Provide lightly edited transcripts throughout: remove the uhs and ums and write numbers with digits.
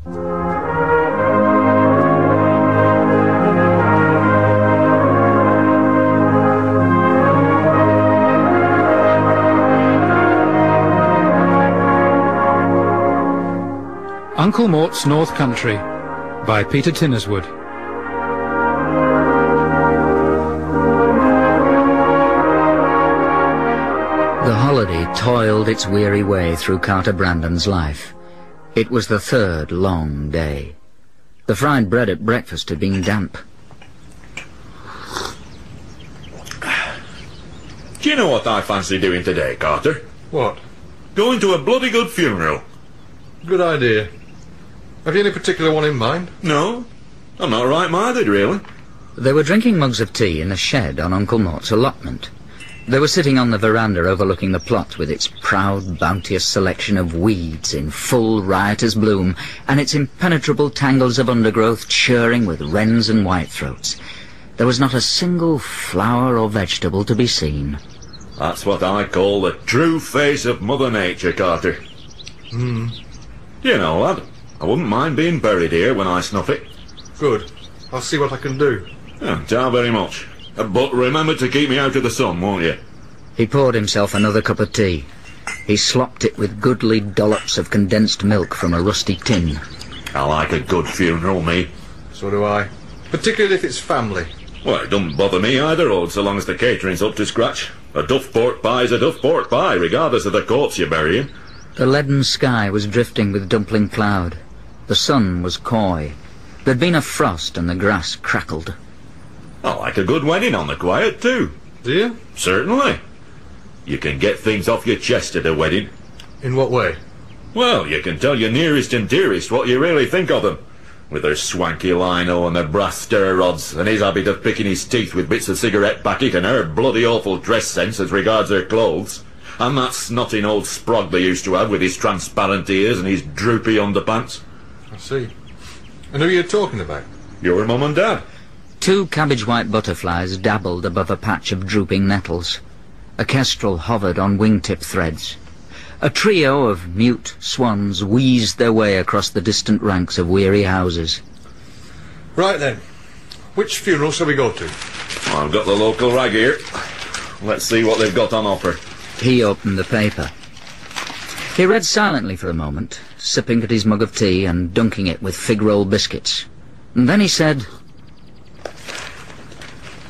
Uncle Mort's North Country by Peter Tinnerswood. The holiday toiled its weary way through Carter Brandon's life. It was the third long day. The fried bread at breakfast had been damp. Do you know what I fancy doing today, Carter? What? Going to a bloody good funeral. Good idea. Have you any particular one in mind? No, I'm not right-minded, really. They were drinking mugs of tea in a shed on Uncle Mort's allotment. They were sitting on the veranda overlooking the plot with its proud, bounteous selection of weeds in full riotous bloom and its impenetrable tangles of undergrowth churring with wrens and whitethroats. There was not a single flower or vegetable to be seen. That's what I call the true face of Mother Nature, Carter. You know, lad, I wouldn't mind being buried here when I snuff it. Good. I'll see what I can do. Ciao very much. But remember to keep me out of the sun, won't you? He poured himself another cup of tea. He slopped it with goodly dollops of condensed milk from a rusty tin. I like a good funeral, me. So do I. Particularly if it's family. Well, it doesn't bother me either, Ode, so long as the catering's up to scratch. A duff pork pie's a duff pork pie, regardless of the corpse you're burying. The leaden sky was drifting with dumpling cloud. The sun was coy. There'd been a frost and the grass crackled. I like a good wedding on the quiet, too. Do you? Certainly. You can get things off your chest at a wedding. In what way? Well, you can tell your nearest and dearest what you really think of them. With their swanky lino and their brass stir rods, and his habit of picking his teeth with bits of cigarette packet, and her bloody awful dress sense as regards her clothes. And that snotting old sprog they used to have with his transparent ears and his droopy underpants. I see. And who are you talking about? Your mum and dad. 2 cabbage-white butterflies dabbled above a patch of drooping nettles. A kestrel hovered on wingtip threads. A trio of mute swans wheezed their way across the distant ranks of weary houses. Right then. Which funeral shall we go to? I've got the local rag here. Let's see what they've got on offer. He opened the paper. He read silently for a moment, sipping at his mug of tea and dunking it with fig roll biscuits. And then he said,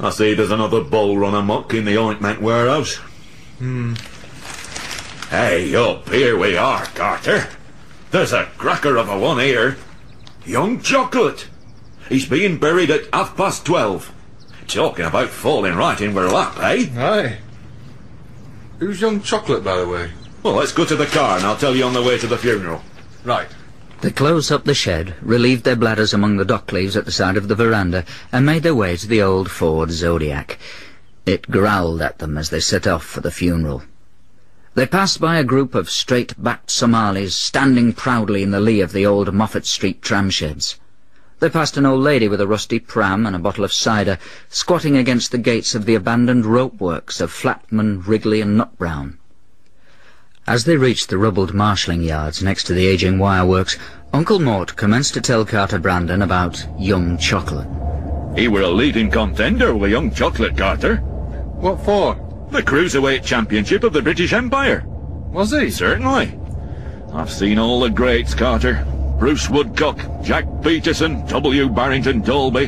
I see there's another bull run amok in the ointment warehouse. Hey, up, here we are, Carter. There's a cracker of a one here. Young Chocolate. He's being buried at 12:30. Talking about falling right in our lap, eh? Aye. Who's Young Chocolate, by the way? Well, let's go to the car and I'll tell you on the way to the funeral. Right. They closed up the shed, relieved their bladders among the dock leaves at the side of the veranda, and made their way to the old Ford Zodiac. It growled at them as they set off for the funeral. They passed by a group of straight-backed Somalis standing proudly in the lee of the old Moffat Street tram sheds. They passed an old lady with a rusty pram and a bottle of cider, squatting against the gates of the abandoned rope works of Flatman, Wrigley and Nutbrown. As they reached the rubbled marshalling yards next to the ageing wireworks, Uncle Mort commenced to tell Carter Brandon about Young Chocolate. He were a leading contender with Young Chocolate, Carter. What for? The Cruiserweight Championship of the British Empire. Was he? Certainly. I've seen all the greats, Carter. Bruce Woodcock, Jack Peterson, W. Barrington Dolby.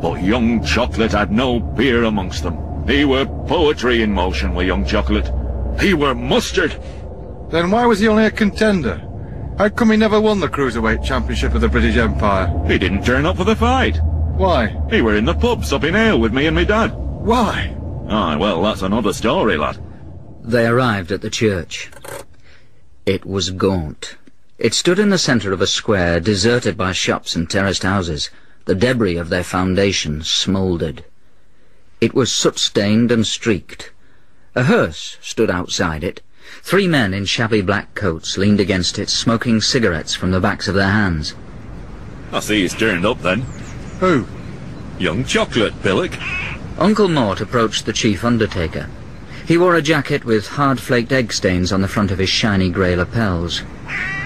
But Young Chocolate had no peer amongst them. He were poetry in motion with Young Chocolate. He were mustard. Then why was he only a contender? How come he never won the Cruiserweight Championship of the British Empire? He didn't turn up for the fight. Why? He were in the pub supping ale with me and me dad. Why? Aye, well, that's another story, lad. They arrived at the church. It was gaunt. It stood in the centre of a square deserted by shops and terraced houses. The debris of their foundation smouldered. It was soot-stained and streaked. A hearse stood outside it. 3 men in shabby black coats leaned against it, smoking cigarettes from the backs of their hands. I see he's turned up, then. Who? Young Chocolate, Billick. Uncle Mort approached the chief undertaker. He wore a jacket with hard-flaked egg stains on the front of his shiny grey lapels.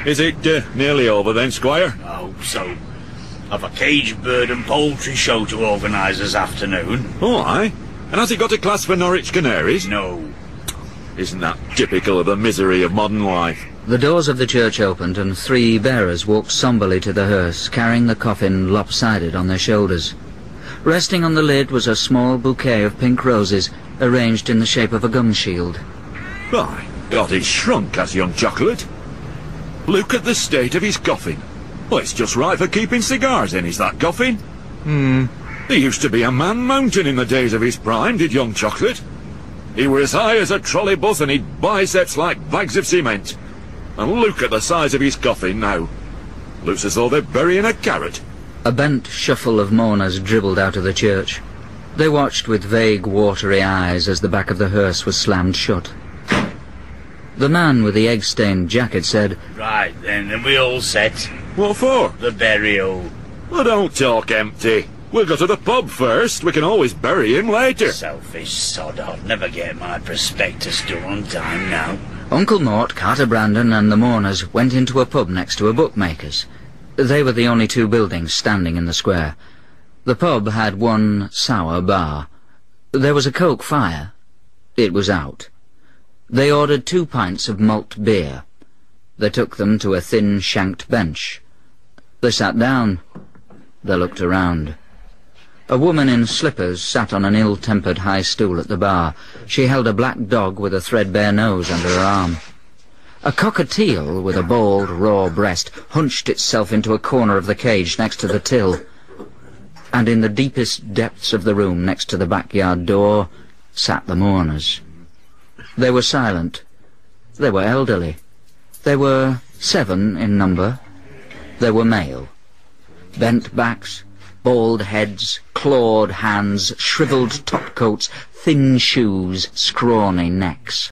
Is it nearly over then, Squire? Oh, so I've a caged bird and poultry show to organise this afternoon. Oh, aye. And has he got a class for Norwich Canaries? No. Isn't that typical of the misery of modern life? The doors of the church opened and 3 bearers walked somberly to the hearse, carrying the coffin lopsided on their shoulders. Resting on the lid was a small bouquet of pink roses, arranged in the shape of a gum shield. Why, God, he's shrunk, has young Chocolate. Look at the state of his coffin. Well, it's just right for keeping cigars in, is that coffin? He used to be a man mountain in the days of his prime, did young Chocolate. He were as high as a trolley bus and he'd biceps like bags of cement. And look at the size of his coffin now. Looks as though they're burying a carrot. A bent shuffle of mourners dribbled out of the church. They watched with vague, watery eyes as the back of the hearse was slammed shut. The man with the egg-stained jacket said, Right then, are we all set? What for? The burial. Well, don't talk empty. We'll go to the pub first. We can always bury him later. Selfish sod, I'll never get my prospectus done on time now. Uncle Mort, Carter Brandon and the mourners went into a pub next to a bookmaker's. They were the only 2 buildings standing in the square. The pub had one sour bar. There was a coke fire. It was out. They ordered 2 pints of malt beer. They took them to a thin-shanked bench. They sat down. They looked around. A woman in slippers sat on an ill-tempered high stool at the bar. She held a black dog with a threadbare nose under her arm. A cockatiel with a bald, raw breast hunched itself into a corner of the cage next to the till. And in the deepest depths of the room next to the backyard door sat the mourners. They were silent. They were elderly. They were 7 in number. They were male. Bent backs, bald heads, clawed hands, shriveled topcoats, thin shoes, scrawny necks.